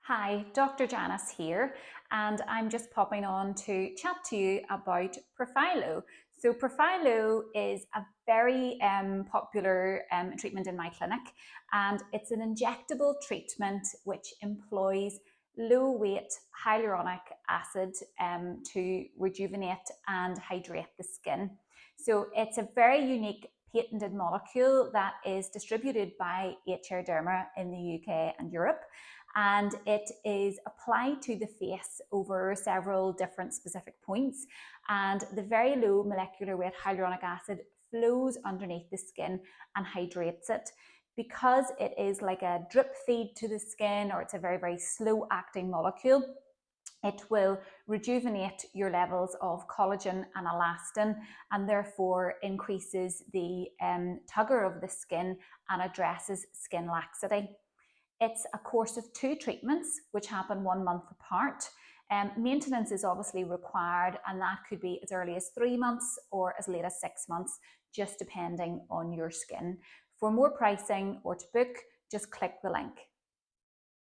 Hi, Dr. Janice here, and I'm just popping on to chat to you about Profhilo. So Profhilo is a very popular treatment in my clinic, and it's an injectable treatment which employs low-weight hyaluronic acid to rejuvenate and hydrate the skin. So it's a very unique patented molecule that is distributed by HR Derma in the UK and Europe, and it is applied to the face over several different specific points, and the very low molecular weight hyaluronic acid flows underneath the skin and hydrates it. Because it is like a drip feed to the skin, or it's a very slow acting molecule, it will rejuvenate your levels of collagen and elastin, and therefore increases the tugger of the skin and addresses skin laxity. It's a course of 2 treatments which happen 1 month apart. Maintenance is obviously required, and that could be as early as 3 months or as late as 6 months, just depending on your skin. For more pricing or to book, just click the link.